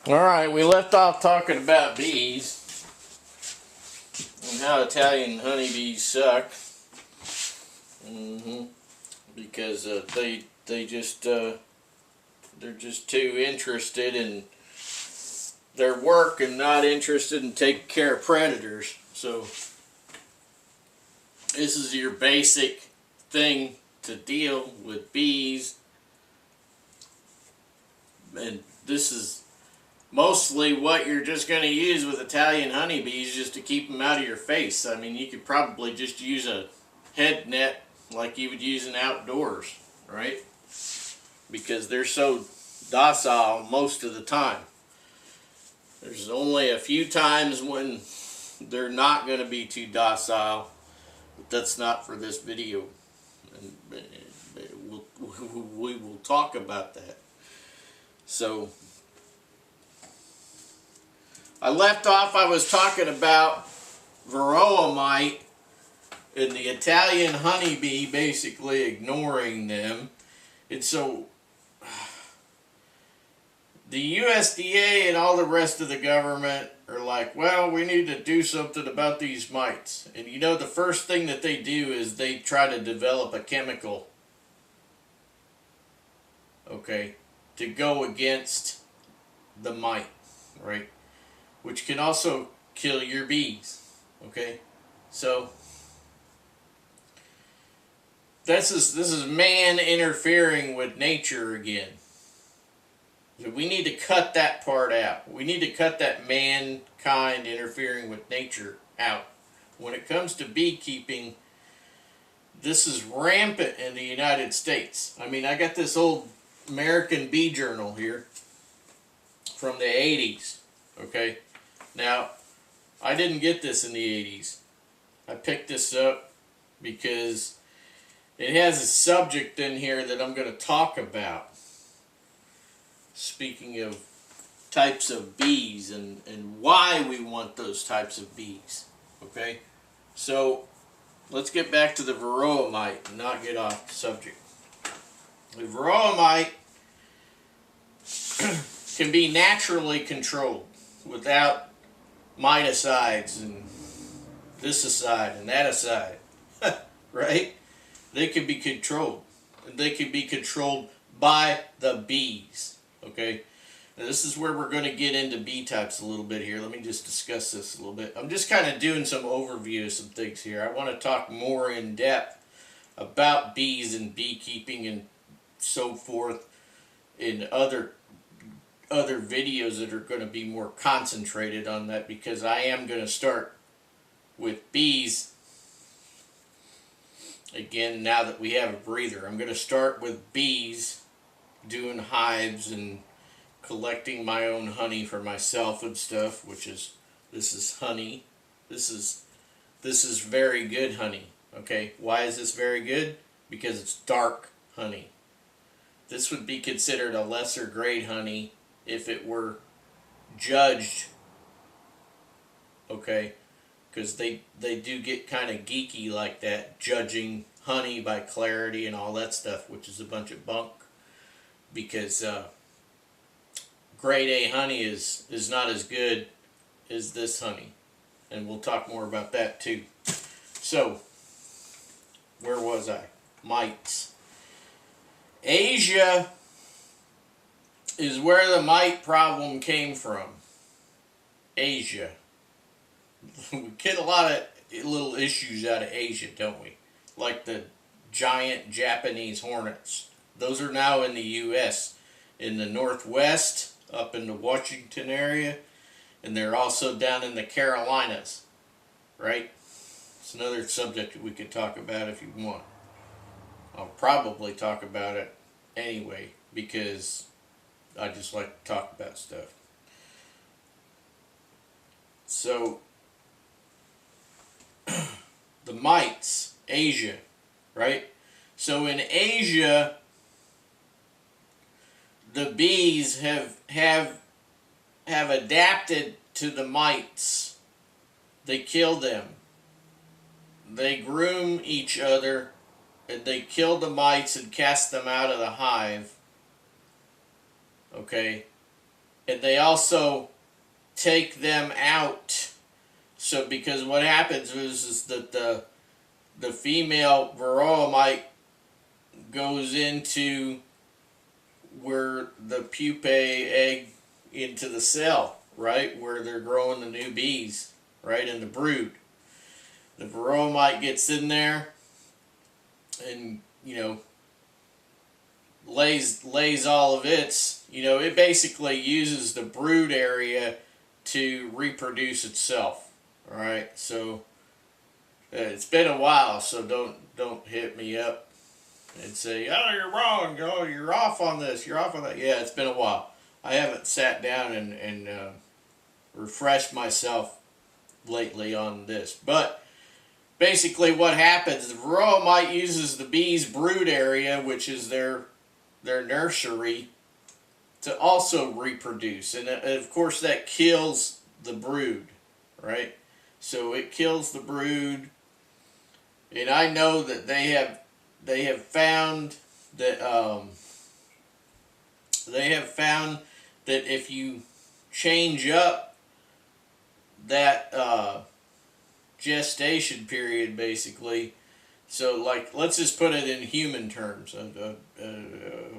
Alright, we left off talking about bees and how Italian honeybees suck. Because they're just too interested in their work and not interested in taking care of predators. So this is your basic thing to deal with bees, and this is mostly what you're just going to use with Italian honeybees, just to keep them out of your face. I mean, you could probably just use a head net like you would use in outdoors, right? Because they're so docile most of the time. There's only a few times when they're not going to be too docile, but that's not for this video. And we will talk about that. So I left off, I was talking about varroa mite and the Italian honeybee basically ignoring them. And so the USDA and all the rest of the government are like, well, we need to do something about these mites. And you know, the first thing that they do is they try to develop a chemical, okay, to go against the mite, right? Which can also kill your bees, okay? So this is man interfering with nature again. So we need to cut that part out. We need to cut that mankind interfering with nature out. When it comes to beekeeping, this is rampant in the United States. I mean, I got this old American Bee Journal here from the 80s, okay? Now, I didn't get this in the 80s. I picked this up because it has a subject in here that I'm going to talk about. Speaking of types of bees and why we want those types of bees, okay? So, let's get back to the varroa mite and not get off the subject. The varroa mite can be naturally controlled without miticides and this aside and that aside, right? They can be controlled. They can be controlled by the bees. Okay, now this is where we're going to get into bee types a little bit here. Let me just discuss this a little bit. I'm just kind of doing some overview of some things here. I want to talk more in depth about bees and beekeeping and so forth in other videos that are going to be more concentrated on that, because I am going to start with bees again now that we have a breather. I'm going to start with bees, doing hives and collecting my own honey for myself and stuff, which is, this is honey. This is very good honey. Okay, why is this very good? Because it's dark honey. This would be considered a lesser grade honey if it were judged, okay, because they do get kind of geeky like that, judging honey by clarity and all that stuff, which is a bunch of bunk. Because grade A honey is not as good as this honey, and we'll talk more about that too. So, where was I? Mites. Asia is where the mite problem came from. Asia. We get a lot of little issues out of Asia, don't we? Like the giant Japanese hornets. Those are now in the U.S. in the Northwest, up in the Washington area, and they're also down in the Carolinas, right? It's another subject that we could talk about if you want. I'll probably talk about it anyway, because I just like to talk about stuff. So, the mites, Asia, right? So in Asia, the bees have adapted to the mites. They kill them. They groom each other, and they kill the mites and cast them out of the hive. Okay? And they also take them out. So because what happens is that the female varroa mite goes into where the pupae egg into the cell, right, where they're growing the new bees, right, in the brood. The varroa mite gets in there and, lays all of its, it basically uses the brood area to reproduce itself. All right, so it's been a while, so don't hit me up and say, "Oh, you're wrong. Oh, you're off on this. You're off on that." Yeah, it's been a while. I haven't sat down and refreshed myself lately on this, but basically what happens, the varroa mite uses the bee's brood area, which is their nursery, to also reproduce, and of course that kills the brood, right? So it kills the brood, and I know that they have found that if you change up that gestation period, basically. So, like, let's just put it in human terms. A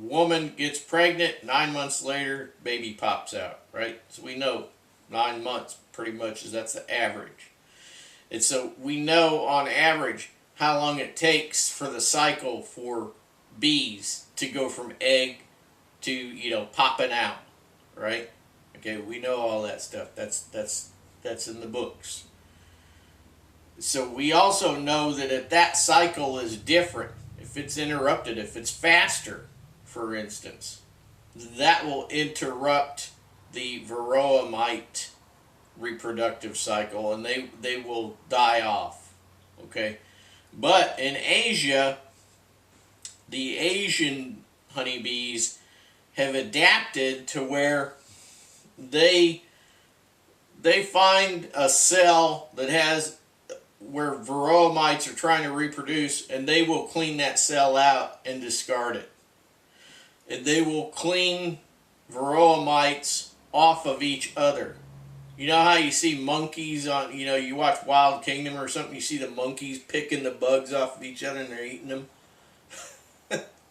woman gets pregnant, 9 months later, baby pops out, right? So we know 9 months pretty much that's the average. And so we know on average how long it takes for the cycle for bees to go from egg to, popping out, right? Okay, we know all that stuff. That's in the books. So we also know that if that cycle is different, if it's interrupted, if it's faster, for instance, that will interrupt the varroa mite reproductive cycle, and they will die off. Okay, but in Asia, the Asian honeybees have adapted to where they find a cell that has where varroa mites are trying to reproduce, and they will clean that cell out and discard it. And they will clean varroa mites off of each other. You know how you see monkeys on, you watch Wild Kingdom or something, you see the monkeys picking the bugs off of each other and they're eating them?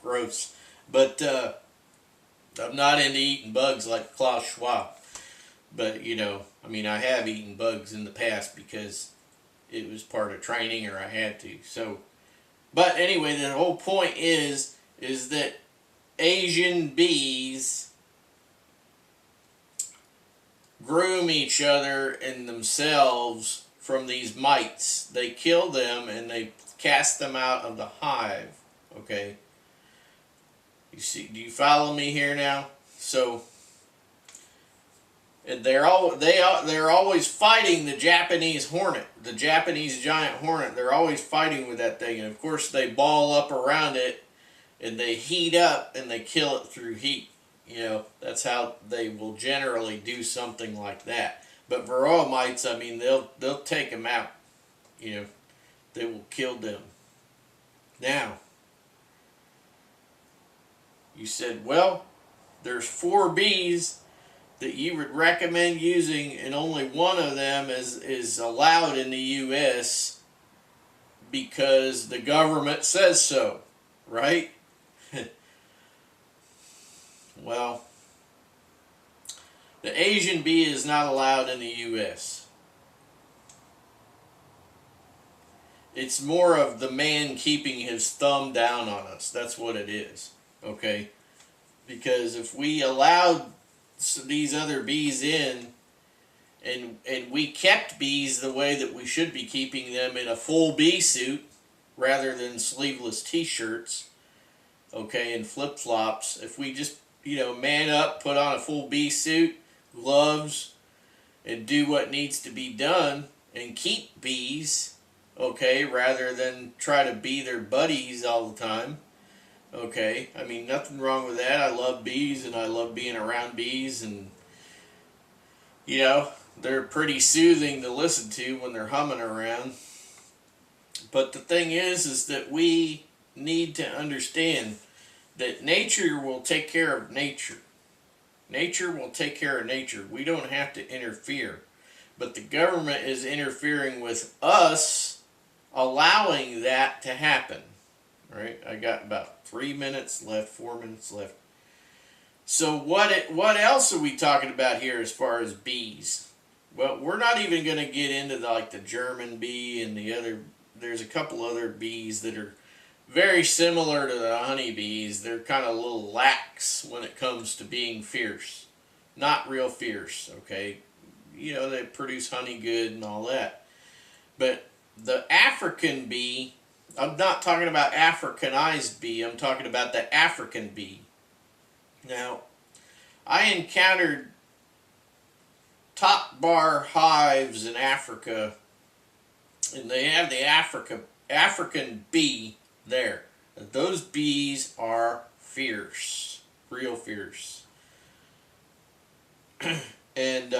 Gross. But I'm not into eating bugs like Klaus Schwab. But, I have eaten bugs in the past because it was part of training or I had to. So, but anyway, the whole point is that Asian bees groom each other and themselves from these mites. They kill them and they cast them out of the hive. Okay? You see, do you follow me here now? So, and they're always fighting the Japanese hornet, the Japanese giant hornet. They're always fighting with that thing, and of course they ball up around it, and they heat up and they kill it through heat. That's how they will generally do something like that. But varroa mites, they'll take them out. They will kill them. Now, you said, well, there's 4 bees that you would recommend using, and only one of them is allowed in the U.S. because the government says so, right? Well, the Asian bee is not allowed in the U.S. It's more of the man keeping his thumb down on us. That's what it is, okay? Because if we allowed these other bees in, and we kept bees the way that we should be keeping them, in a full bee suit rather than sleeveless t-shirts, okay, and flip-flops. If we just, man up, put on a full bee suit, gloves, and do what needs to be done, and keep bees, okay, rather than try to be their buddies all the time. Okay, nothing wrong with that. I love bees and I love being around bees, and they're pretty soothing to listen to when they're humming around. But the thing is that we need to understand that nature will take care of nature. Nature will take care of nature. We don't have to interfere. But the government is interfering with us, allowing that to happen. Right? I got about 3 minutes left, 4 minutes left. So what else are we talking about here as far as bees? Well, we're not even going to get into the German bee and the other. There's a couple other bees that are very similar to the honeybees. They're kind of a little lax when it comes to being fierce. Not real fierce, okay? You know, they produce honey good and all that. But the African bee, I'm not talking about Africanized bee, I'm talking about the African bee. Now, I encountered top bar hives in Africa, and they have the African bee there. Those bees are fierce, real fierce. And,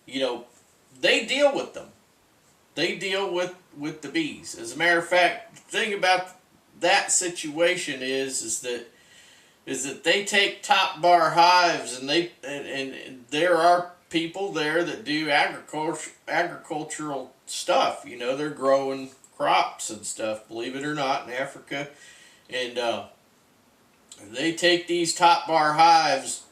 you know, they deal with them. They deal with the bees. As a matter of fact, the thing about that situation is that they take top bar hives, and and there are people there that do agricultural stuff. You know, they're growing crops and stuff, believe it or not, in Africa. And they take these top bar hives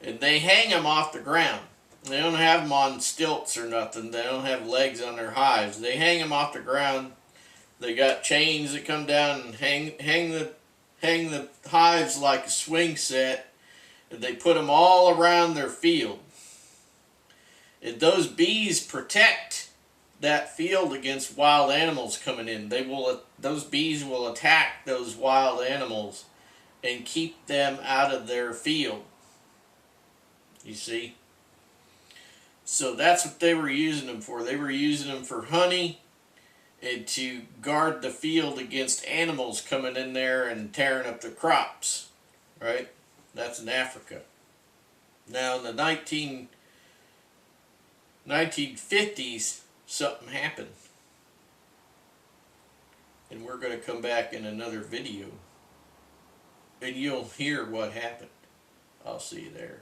and they hang them off the ground. They don't have them on stilts or nothing. They don't have legs on their hives. They hang them off the ground. They got chains that come down and hang the hives like a swing set. And they put them all around their field. And those bees protect that field against wild animals coming in. Those bees will attack those wild animals and keep them out of their field. You see? So that's what they were using them for. They were using them for honey and to guard the field against animals coming in there and tearing up the crops. Right? That's in Africa. Now in the 1950s, something happened. And we're going to come back in another video and you'll hear what happened. I'll see you there.